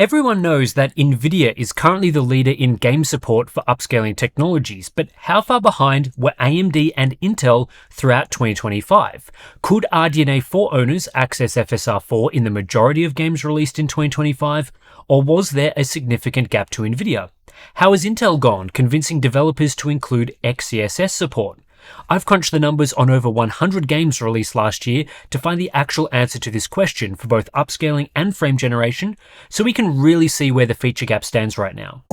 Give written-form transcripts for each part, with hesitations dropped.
Everyone knows that Nvidia is currently the leader in game support for upscaling technologies, but how far behind were AMD and Intel throughout 2025? Could RDNA 4 owners access FSR 4 in the majority of games released in 2025, or was there a significant gap to Nvidia? How has Intel gone convincing developers to include XeSS support? I've crunched the numbers on over 100 games released last year to find the actual answer to this question for both upscaling and frame generation, so we can really see where the feature gap stands right now.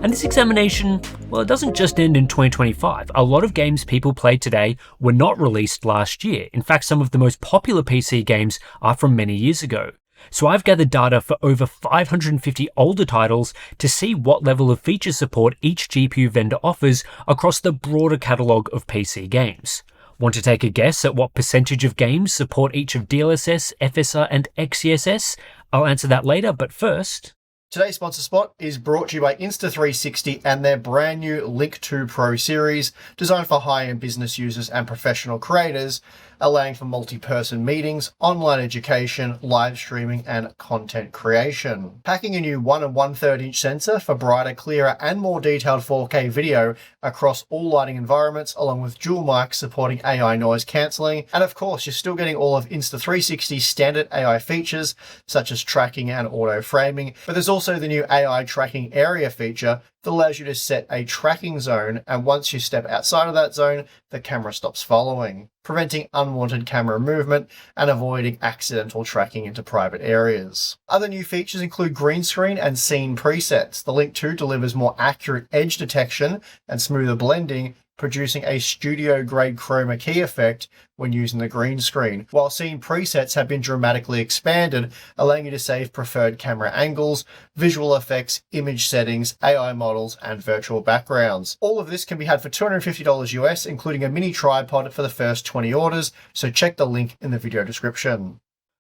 And this examination, well, it doesn't just end in 2025. A lot of games people play today were not released last year. In fact, some of the most popular PC games are from many years ago. So I've gathered data for over 550 older titles to see what level of feature support each GPU vendor offers across the broader catalogue of PC games. Want to take a guess at what percentage of games support each of DLSS, FSR and XeSS? I'll answer that later, but first... Today's sponsor spot is brought to you by Insta360 and their brand new Link 2 Pro series, designed for high-end business users and professional creators, allowing for multi-person meetings, online education, live streaming, and content creation. Packing a new 1 1/3 inch sensor for brighter, clearer, and more detailed 4K video across all lighting environments, along with dual mics supporting AI noise cancelling. And of course, you're still getting all of Insta360's standard AI features, such as tracking and auto framing, but there's also the new AI tracking area feature that allows you to set a tracking zone, and once you step outside of that zone, the camera stops following, preventing unwanted camera movement and avoiding accidental tracking into private areas. Other new features include green screen and scene presets. The Link 2 delivers more accurate edge detection and smoother blending, producing a studio-grade chroma key effect when using the green screen, while scene presets have been dramatically expanded, allowing you to save preferred camera angles, visual effects, image settings, AI models, and virtual backgrounds. All of this can be had for $250 US, including a mini tripod for the first 20 orders, so check the link in the video description.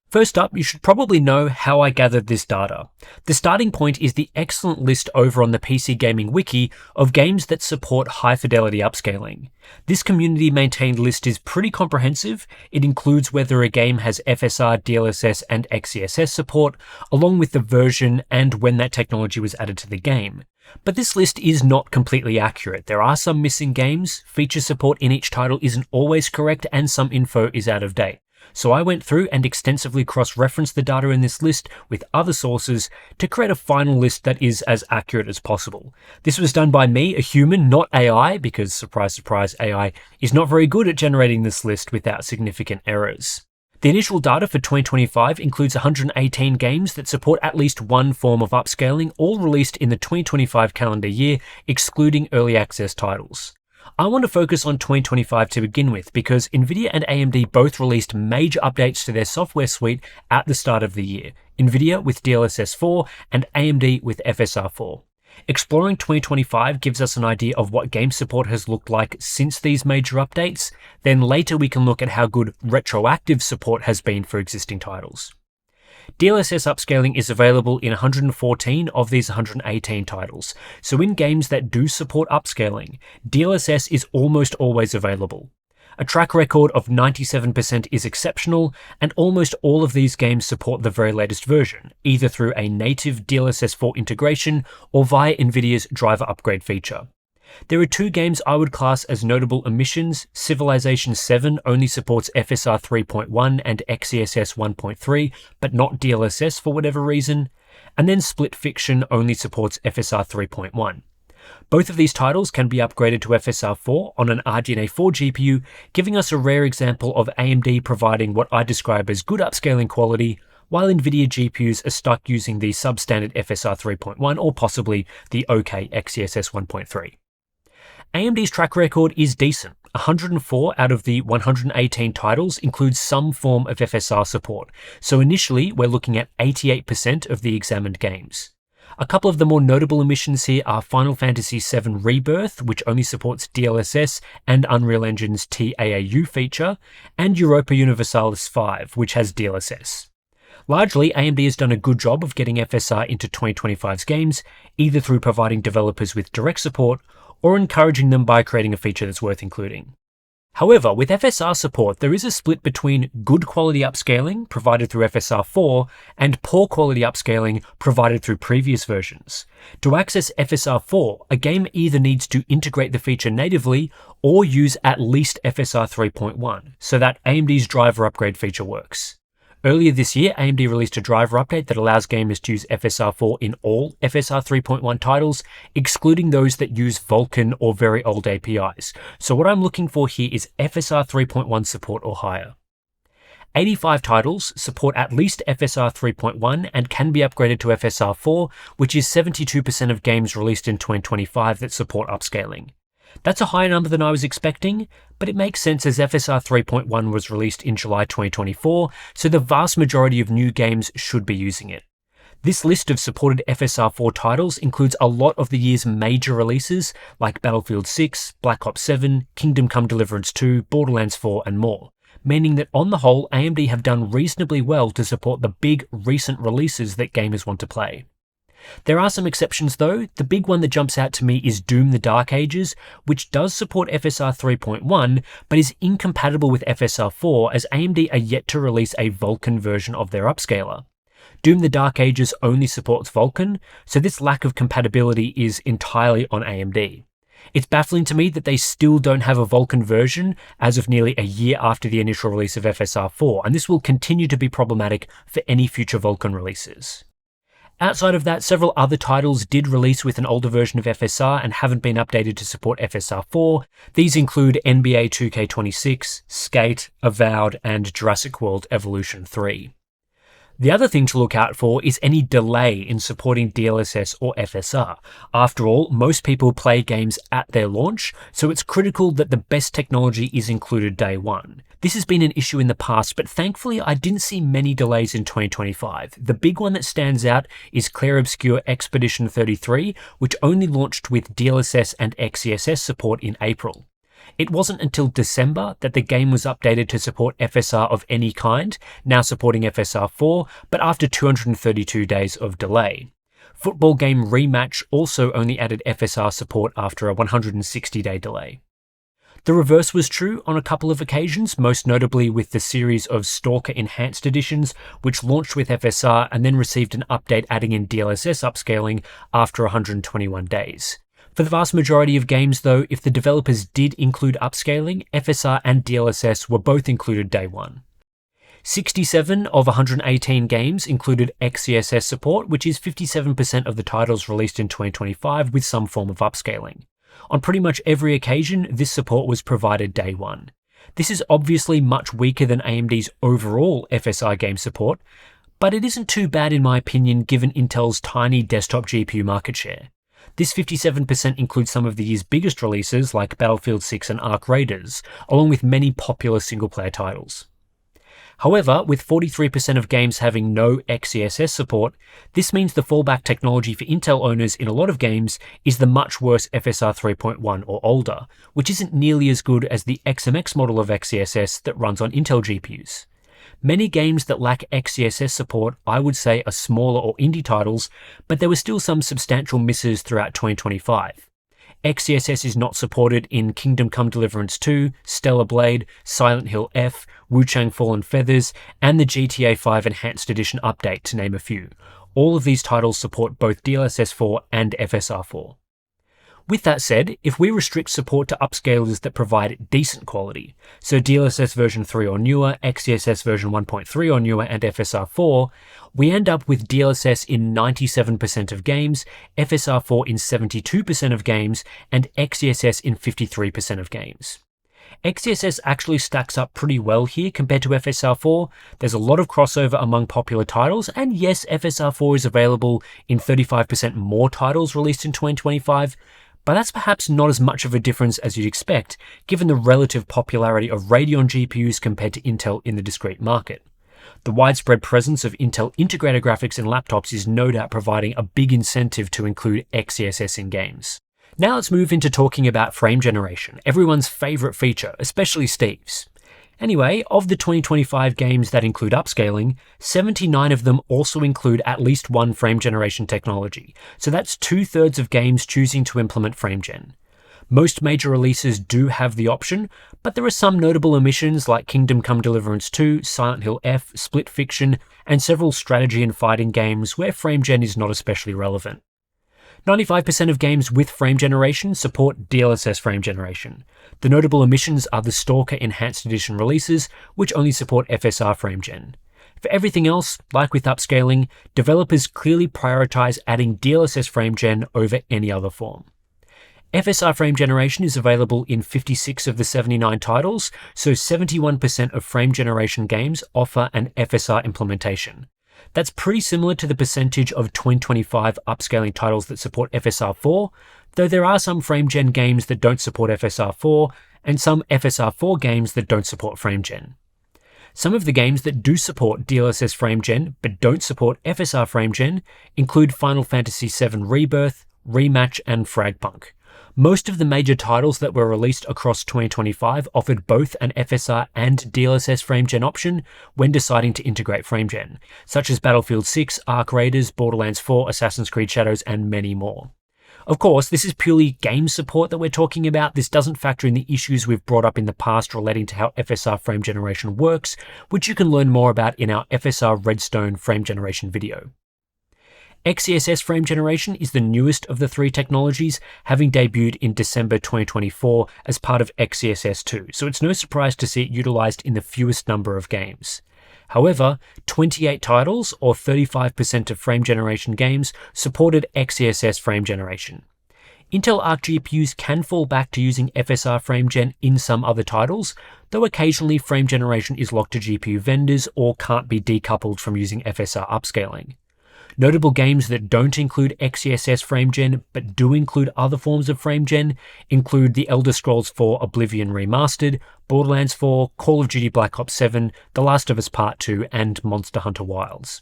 First up, you should probably know how I gathered this data. The starting point is the excellent list over on the PC Gaming Wiki of games that support high-fidelity upscaling. This community-maintained list is pretty comprehensive. It includes whether a game has FSR, DLSS, and XeSS support, along with the version and when that technology was added to the game. But this list is not completely accurate. There are some missing games, feature support in each title isn't always correct, and some info is out of date. So I went through and extensively cross-referenced the data in this list with other sources to create a final list that is as accurate as possible. This was done by me, a human, not AI, because surprise, surprise, AI is not very good at generating this list without significant errors. The initial data for 2025 includes 118 games that support at least one form of upscaling, all released in the 2025 calendar year, excluding early access titles. I want to focus on 2025 to begin with because Nvidia and AMD both released major updates to their software suite at the start of the year, Nvidia with DLSS 4 and AMD with FSR 4. Exploring 2025 gives us an idea of what game support has looked like since these major updates, then later we can look at how good retroactive support has been for existing titles. DLSS upscaling is available in 114 of these 118 titles, so in games that do support upscaling, DLSS is almost always available. A track record of 97% is exceptional, and almost all of these games support the very latest version, either through a native DLSS 4 integration or via Nvidia's driver upgrade feature. There are two games I would class as notable omissions. Civilization 7 only supports FSR 3.1 and XeSS 1.3, but not DLSS for whatever reason. And then Split Fiction only supports FSR 3.1. Both of these titles can be upgraded to FSR 4 on an RDNA 4 GPU, giving us a rare example of AMD providing what I describe as good upscaling quality, while Nvidia GPUs are stuck using the substandard FSR 3.1 or possibly the OK XeSS 1.3. AMD's track record is decent. 104 out of the 118 titles include some form of FSR support, so initially we're looking at 88% of the examined games. A couple of the more notable omissions here are Final Fantasy VII Rebirth, which only supports DLSS and Unreal Engine's TAAU feature, and Europa Universalis V, which has DLSS. Largely, AMD has done a good job of getting FSR into 2025's games, either through providing developers with direct support or encouraging them by creating a feature that's worth including. However, with FSR support, there is a split between good quality upscaling provided through FSR 4 and poor quality upscaling provided through previous versions. To access FSR 4, a game either needs to integrate the feature natively or use at least FSR 3.1, so that AMD's driver upgrade feature works. Earlier this year, AMD released a driver update that allows gamers to use FSR 4 in all FSR 3.1 titles, excluding those that use Vulkan or very old APIs. So what I'm looking for here is FSR 3.1 support or higher. 85 titles support at least FSR 3.1 and can be upgraded to FSR 4, which is 72% of games released in 2025 that support upscaling. That's a higher number than I was expecting, but it makes sense as FSR 3.1 was released in July 2024, so the vast majority of new games should be using it. This list of supported FSR 4 titles includes a lot of the year's major releases like Battlefield 6, Black Ops 7, Kingdom Come Deliverance 2, Borderlands 4 and more, meaning that on the whole AMD have done reasonably well to support the big recent releases that gamers want to play. There are some exceptions though. The big one that jumps out to me is Doom the Dark Ages, which does support FSR 3.1, but is incompatible with FSR 4 as AMD are yet to release a Vulkan version of their upscaler. Doom the Dark Ages only supports Vulkan, so this lack of compatibility is entirely on AMD. It's baffling to me that they still don't have a Vulkan version as of nearly a year after the initial release of FSR 4, and this will continue to be problematic for any future Vulkan releases. Outside of that, several other titles did release with an older version of FSR and haven't been updated to support FSR 4. These include NBA 2K26, Skate, Avowed, and Jurassic World Evolution 3. The other thing to look out for is any delay in supporting DLSS or FSR. After all, most people play games at their launch, so it's critical that the best technology is included day one. This has been an issue in the past, but thankfully I didn't see many delays in 2025. The big one that stands out is Clair Obscur Expedition 33, which only launched with DLSS and XeSS support in April. It wasn't until December that the game was updated to support FSR of any kind, now supporting FSR 4, but after 232 days of delay. Football Game Rematch also only added FSR support after a 160-day delay. The reverse was true on a couple of occasions, most notably with the series of Stalker Enhanced Editions, which launched with FSR and then received an update adding in DLSS upscaling after 121 days. For the vast majority of games though, if the developers did include upscaling, FSR and DLSS were both included day one. 67 of 118 games included XeSS support, which is 57% of the titles released in 2025 with some form of upscaling. On pretty much every occasion, this support was provided day one. This is obviously much weaker than AMD's overall FSR game support, but it isn't too bad in my opinion given Intel's tiny desktop GPU market share. This 57% includes some of the year's biggest releases like Battlefield 6 and Arc Raiders, along with many popular single-player titles. However, with 43% of games having no XeSS support, this means the fallback technology for Intel owners in a lot of games is the much worse FSR 3.1 or older, which isn't nearly as good as the XMX model of XeSS that runs on Intel GPUs. Many games that lack XeSS support, I would say, are smaller or indie titles, but there were still some substantial misses throughout 2025. XeSS is not supported in Kingdom Come Deliverance 2, Stellar Blade, Silent Hill F, Wu-Chang Fallen Feathers, and the GTA 5 Enhanced Edition update, to name a few. All of these titles support both DLSS 4 and FSR 4. With that said, if we restrict support to upscalers that provide decent quality, so DLSS version 3 or newer, XeSS version 1.3 or newer, and FSR 4, we end up with DLSS in 97% of games, FSR 4 in 72% of games, and XeSS in 53% of games. XeSS actually stacks up pretty well here compared to FSR 4. There's a lot of crossover among popular titles, and yes, FSR 4 is available in 35% more titles released in 2025, but that's perhaps not as much of a difference as you'd expect, given the relative popularity of Radeon GPUs compared to Intel in the discrete market. The widespread presence of Intel integrated graphics in laptops is no doubt providing a big incentive to include XeSS in games. Now let's move into talking about frame generation, everyone's favourite feature, especially Steve's. Anyway, of the 2025 games that include upscaling, 79 of them also include at least one frame generation technology, so that's 2/3 of games choosing to implement FrameGen. Most major releases do have the option, but there are some notable omissions like Kingdom Come Deliverance 2, Silent Hill F, Split Fiction, and several strategy and fighting games where FrameGen is not especially relevant. 95% of games with frame generation support DLSS frame generation. The notable omissions are the Stalker Enhanced Edition releases, which only support FSR frame gen. For everything else, like with upscaling, developers clearly prioritize adding DLSS frame gen over any other form. FSR frame generation is available in 56 of the 79 titles, so 71% of frame generation games offer an FSR implementation. That's pretty similar to the percentage of 2025 upscaling titles that support FSR4, though there are some FrameGen games that don't support FSR4, and some FSR4 games that don't support FrameGen. Some of the games that do support DLSS FrameGen but don't support FSR FrameGen include Final Fantasy VII Rebirth, Rematch, and Fragpunk. Most of the major titles that were released across 2025 offered both an FSR and DLSS FrameGen option when deciding to integrate FrameGen, such as Battlefield 6, Ark Raiders, Borderlands 4, Assassin's Creed Shadows, and many more. Of course, this is purely game support that we're talking about. This doesn't factor in the issues we've brought up in the past relating to how FSR frame generation works, which you can learn more about in our FSR Redstone frame generation video. XeSS frame generation is the newest of the three technologies, having debuted in December 2024 as part of XeSS 2, so it's no surprise to see it utilized in the fewest number of games. However, 28 titles, or 35% of frame generation games, supported XeSS frame generation. Intel Arc GPUs can fall back to using FSR FrameGen in some other titles, though occasionally frame generation is locked to GPU vendors or can't be decoupled from using FSR upscaling. Notable games that don't include XeSS FrameGen but do include other forms of FrameGen include The Elder Scrolls 4 Oblivion Remastered, Borderlands 4, Call of Duty Black Ops 7, The Last of Us Part 2, and Monster Hunter Wilds.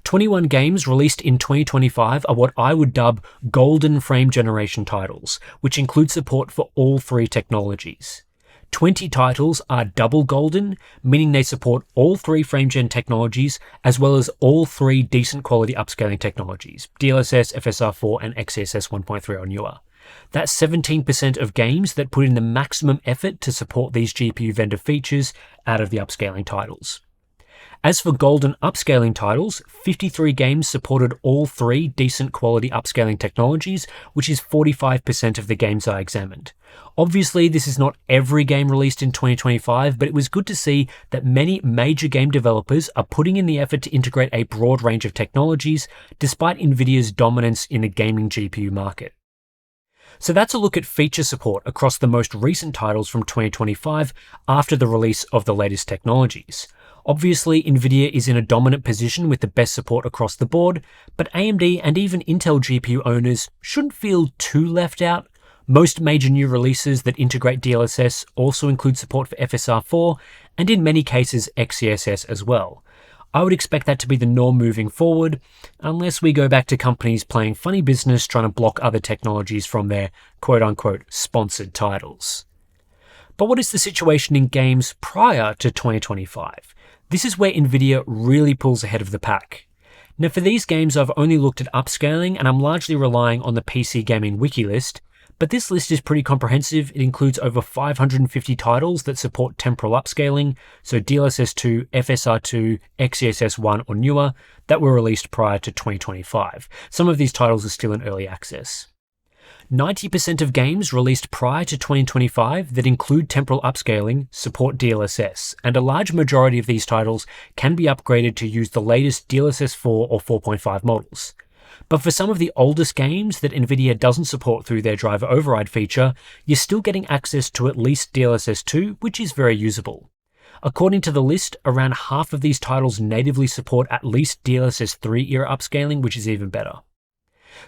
21 games released in 2025 are what I would dub golden frame generation titles, which include support for all three technologies. 20 titles are double golden, meaning they support all three FrameGen technologies, as well as all three decent quality upscaling technologies, DLSS, FSR4, and XeSS 1.3 or newer. That's 17% of games that put in the maximum effort to support these GPU vendor features out of the upscaling titles. As for golden upscaling titles, 53 games supported all three decent quality upscaling technologies, which is 45% of the games I examined. Obviously, this is not every game released in 2025, but it was good to see that many major game developers are putting in the effort to integrate a broad range of technologies, despite Nvidia's dominance in the gaming GPU market. So that's a look at feature support across the most recent titles from 2025 after the release of the latest technologies. Obviously, Nvidia is in a dominant position with the best support across the board, but AMD and even Intel GPU owners shouldn't feel too left out. Most major new releases that integrate DLSS also include support for FSR4, and in many cases XeSS as well. I would expect that to be the norm moving forward, unless we go back to companies playing funny business trying to block other technologies from their quote-unquote sponsored titles. But what is the situation in games prior to 2025? This is where Nvidia really pulls ahead of the pack. Now for these games I've only looked at upscaling and I'm largely relying on the PC Gaming Wiki list, but this list is pretty comprehensive. It includes over 550 titles that support temporal upscaling, so DLSS 2, FSR 2, XeSS 1 or newer, that were released prior to 2025. Some of these titles are still in early access. 90% of games released prior to 2025 that include temporal upscaling support DLSS, and a large majority of these titles can be upgraded to use the latest DLSS 4 or 4.5 models. But for some of the oldest games that Nvidia doesn't support through their driver override feature, you're still getting access to at least DLSS 2, which is very usable. According to the list, around half of these titles natively support at least DLSS 3 era upscaling, which is even better.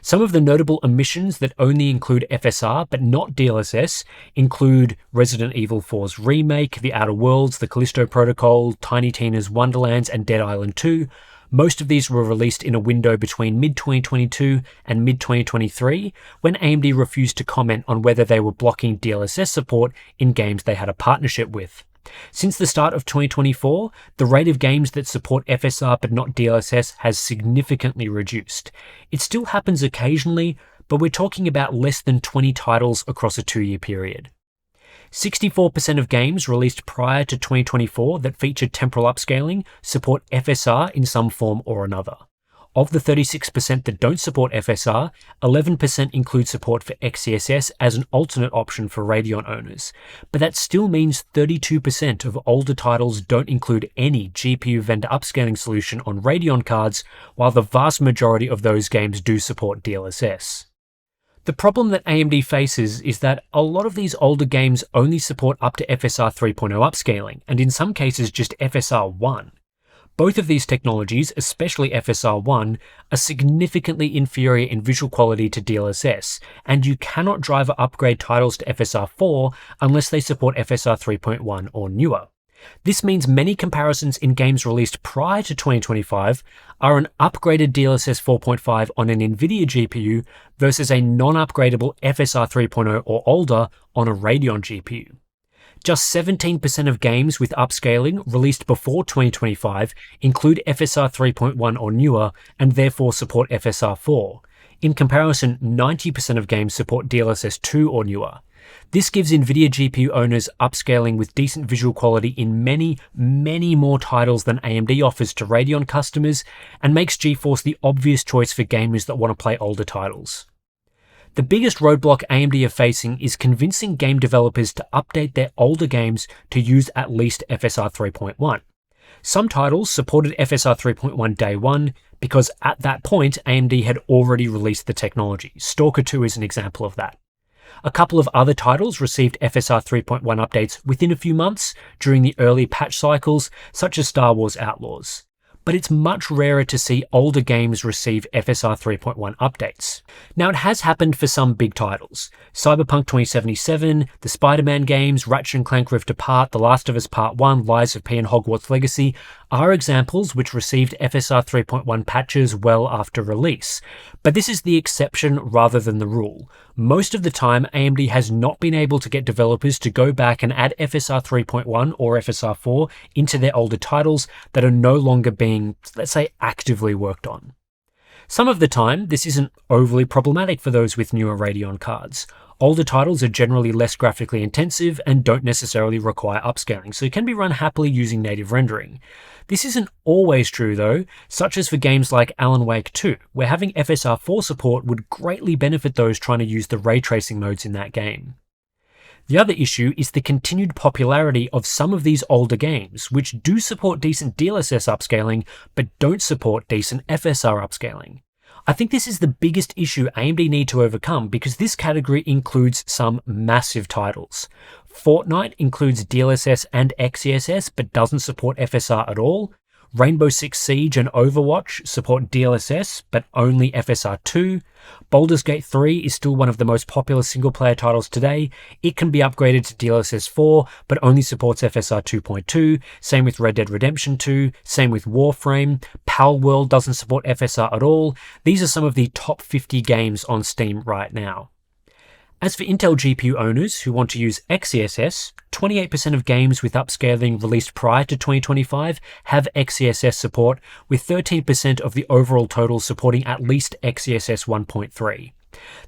Some of the notable omissions that only include FSR but not DLSS include Resident Evil 4's remake, The Outer Worlds, The Callisto Protocol, Tiny Tina's Wonderlands, and Dead Island 2. Most of these were released in a window between mid-2022 and mid-2023, when AMD refused to comment on whether they were blocking DLSS support in games they had a partnership with. Since the start of 2024, the rate of games that support FSR but not DLSS has significantly reduced. It still happens occasionally, but we're talking about less than 20 titles across a 2-year period. 64% of games released prior to 2024 that featured temporal upscaling support FSR in some form or another. Of the 36% that don't support FSR, 11% include support for XeSS as an alternate option for Radeon owners, but that still means 32% of older titles don't include any GPU vendor upscaling solution on Radeon cards, while the vast majority of those games do support DLSS. The problem that AMD faces is that a lot of these older games only support up to FSR 3.0 upscaling, and in some cases just FSR 1. Both of these technologies, especially FSR 1, are significantly inferior in visual quality to DLSS, and you cannot driver upgrade titles to FSR 4 unless they support FSR 3.1 or newer. This means many comparisons in games released prior to 2025 are an upgraded DLSS 4.5 on an NVIDIA GPU versus a non-upgradable FSR 3.0 or older on a Radeon GPU. Just 17% of games with upscaling released before 2025 include FSR 3.1 or newer and therefore support FSR 4. In comparison, 90% of games support DLSS 2 or newer. This gives NVIDIA GPU owners upscaling with decent visual quality in many, many more titles than AMD offers to Radeon customers, and makes GeForce the obvious choice for gamers that want to play older titles. The biggest roadblock AMD are facing is convincing game developers to update their older games to use at least FSR 3.1. Some titles supported FSR 3.1 day one because at that point AMD had already released the technology. Stalker 2 is an example of that. A couple of other titles received FSR 3.1 updates within a few months during the early patch cycles, such as Star Wars Outlaws. But it's much rarer to see older games receive FSR 3.1 updates. Now, it has happened for some big titles. Cyberpunk 2077, the Spider-Man games, Ratchet & Clank Rift Apart, The Last of Us Part 1, Lies of P and Hogwarts Legacy are examples which received FSR 3.1 patches well after release. But this is the exception rather than the rule. Most of the time, AMD has not been able to get developers to go back and add FSR 3.1 or FSR 4 into their older titles that are no longer being, let's say, actively worked on. Some of the time, this isn't overly problematic for those with newer Radeon cards. Older titles are generally less graphically intensive and don't necessarily require upscaling, so it can be run happily using native rendering. This isn't always true though, such as for games like Alan Wake 2, where having FSR 4 support would greatly benefit those trying to use the ray tracing modes in that game. The other issue is the continued popularity of some of these older games, which do support decent DLSS upscaling, but don't support decent FSR upscaling. I think this is the biggest issue AMD need to overcome because this category includes some massive titles. Fortnite includes DLSS and XeSS but doesn't support FSR at all. Rainbow Six Siege and Overwatch support DLSS but only FSR 2. Baldur's Gate 3 is still one of the most popular single-player titles today. It can be upgraded to DLSS 4 but only supports FSR 2.2. Same with Red Dead Redemption 2. Same with Warframe. Palworld doesn't support FSR at all. These are some of the top 50 games on Steam right now. As for Intel GPU owners who want to use XeSS, 28% of games with upscaling released prior to 2025 have XeSS support, with 13% of the overall total supporting at least XeSS 1.3.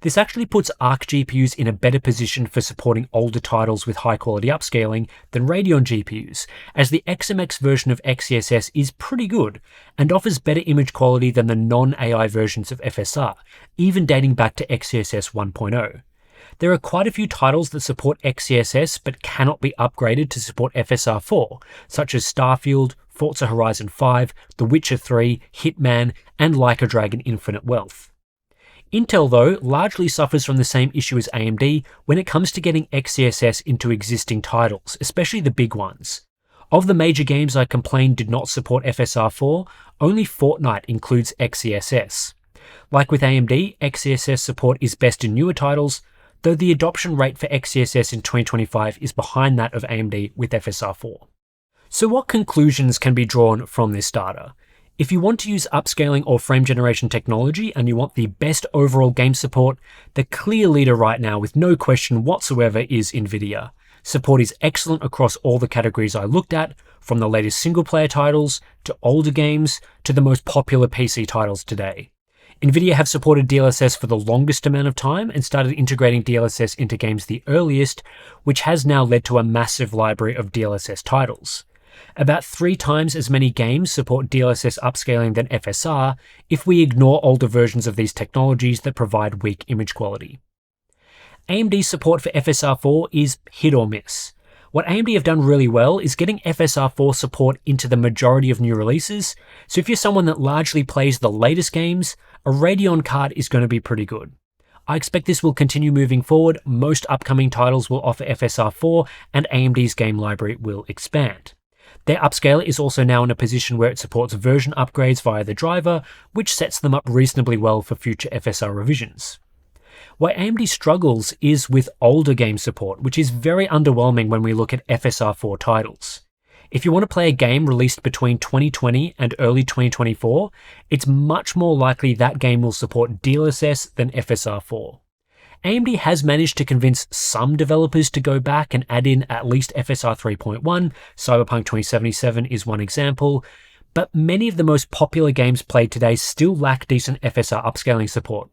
This actually puts Arc GPUs in a better position for supporting older titles with high-quality upscaling than Radeon GPUs, as the XMX version of XeSS is pretty good and offers better image quality than the non-AI versions of FSR, even dating back to XeSS 1.0. There are quite a few titles that support XeSS but cannot be upgraded to support FSR 4, such as Starfield, Forza Horizon 5, The Witcher 3, Hitman, and Like a Dragon Infinite Wealth. Intel, though, largely suffers from the same issue as AMD when it comes to getting XeSS into existing titles, especially the big ones. Of the major games I complained did not support FSR 4, only Fortnite includes XeSS. Like with AMD, XeSS support is best in newer titles, though the adoption rate for XeSS in 2025 is behind that of AMD with FSR 4. So what conclusions can be drawn from this data? If you want to use upscaling or frame generation technology and you want the best overall game support, the clear leader right now with no question whatsoever is NVIDIA. Support is excellent across all the categories I looked at, from the latest single-player titles, to older games, to the most popular PC titles today. Nvidia have supported DLSS for the longest amount of time and started integrating DLSS into games the earliest, which has now led to a massive library of DLSS titles. About 3 times as many games support DLSS upscaling than FSR if we ignore older versions of these technologies that provide weak image quality. AMD's support for FSR4 is hit or miss. What AMD have done really well is getting FSR4 support into the majority of new releases, so if you're someone that largely plays the latest games, a Radeon card is going to be pretty good. I expect this will continue moving forward. Most upcoming titles will offer FSR4 and AMD's game library will expand. Their upscaler is also now in a position where it supports version upgrades via the driver, which sets them up reasonably well for future FSR revisions. Where AMD struggles is with older game support, which is very underwhelming when we look at FSR4 titles. If you want to play a game released between 2020 and early 2024, it's much more likely that game will support DLSS than FSR4. AMD has managed to convince some developers to go back and add in at least FSR 3.1, Cyberpunk 2077 is one example, but many of the most popular games played today still lack decent FSR upscaling support.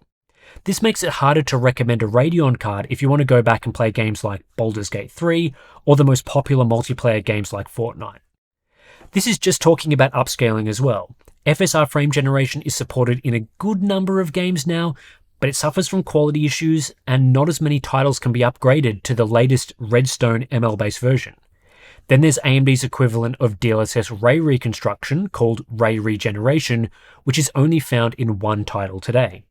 This makes it harder to recommend a Radeon card if you want to go back and play games like Baldur's Gate 3 or the most popular multiplayer games like Fortnite. This is just talking about upscaling as well. FSR frame generation is supported in a good number of games now, but it suffers from quality issues and not as many titles can be upgraded to the latest Redstone ML-based version. Then there's AMD's equivalent of DLSS ray reconstruction called ray regeneration, which is only found in one title today.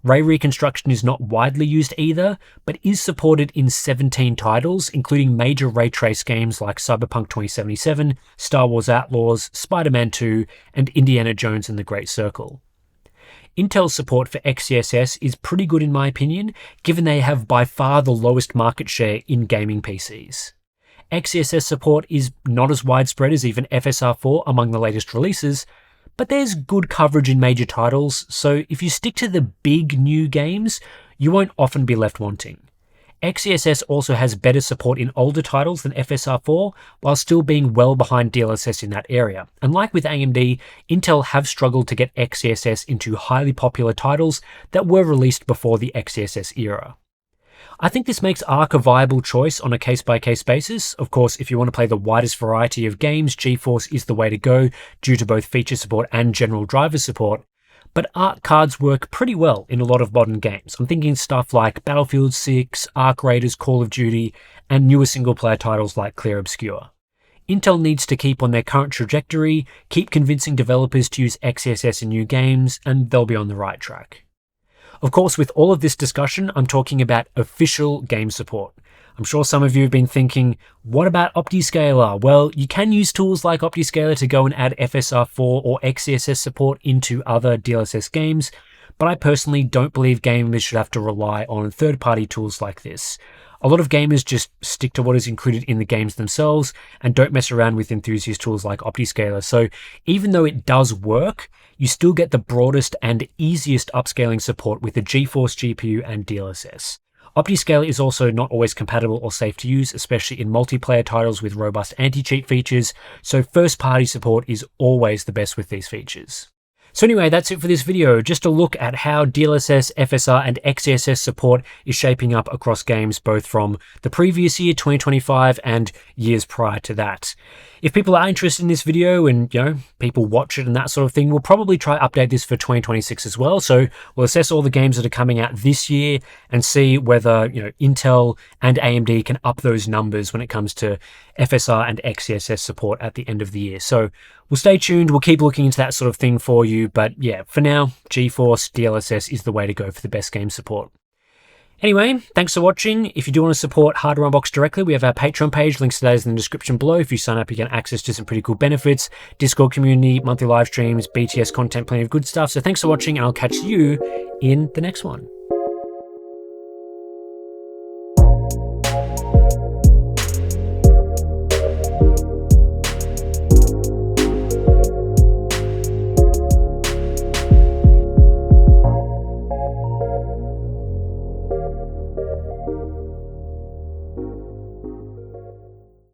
Ray reconstruction is not widely used either, but is supported in 17 titles, including major ray trace games like Cyberpunk 2077, Star Wars Outlaws, Spider-Man 2, and Indiana Jones and the Great Circle. Intel's support for XeSS is pretty good in my opinion, given they have by far the lowest market share in gaming PCs. XeSS support is not as widespread as even FSR4 among the latest releases, but there's good coverage in major titles, so if you stick to the big new games, you won't often be left wanting. XeSS also has better support in older titles than FSR4, while still being well behind DLSS in that area. And like with AMD, Intel have struggled to get XeSS into highly popular titles that were released before the XeSS era. I think this makes Arc a viable choice on a case-by-case basis. Of course, if you want to play the widest variety of games, GeForce is the way to go due to both feature support and general driver support. But Arc cards work pretty well in a lot of modern games. I'm thinking stuff like Battlefield 6, Arc Raiders, Call of Duty, and newer single-player titles like Clear Obscure. Intel needs to keep on their current trajectory, keep convincing developers to use XeSS in new games, and they'll be on the right track. Of course, with all of this discussion, I'm talking about official game support. I'm sure some of you have been thinking, what about OptiScaler? Well, you can use tools like OptiScaler to go and add FSR4 or XeSS support into other DLSS games, but I personally don't believe gamers should have to rely on third-party tools like this. A lot of gamers just stick to what is included in the games themselves and don't mess around with enthusiast tools like OptiScaler. So even though it does work, you still get the broadest and easiest upscaling support with the GeForce GPU and DLSS. OptiScaler is also not always compatible or safe to use, especially in multiplayer titles with robust anti-cheat features, so first-party support is always the best with these features. So anyway, that's it for this video. Just a look at how DLSS, FSR, and XeSS support is shaping up across games both from the previous year, 2025, and years prior to that. If people are interested in this video and, people watch it and that sort of thing, we'll probably try update this for 2026 as well. So we'll assess all the games that are coming out this year and see whether, Intel and AMD can up those numbers when it comes to FSR and XeSS support at the end of the year. So we'll stay tuned. We'll keep looking into that sort of thing for you. But yeah, for now, GeForce DLSS is the way to go for the best game support. Anyway, thanks for watching. If you do want to support Hardware Unboxed directly, we have our Patreon page. Links to that is in the description below. If you sign up, you get access to some pretty cool benefits, Discord community, monthly live streams, BTS content, plenty of good stuff. So thanks for watching, and I'll catch you in the next one.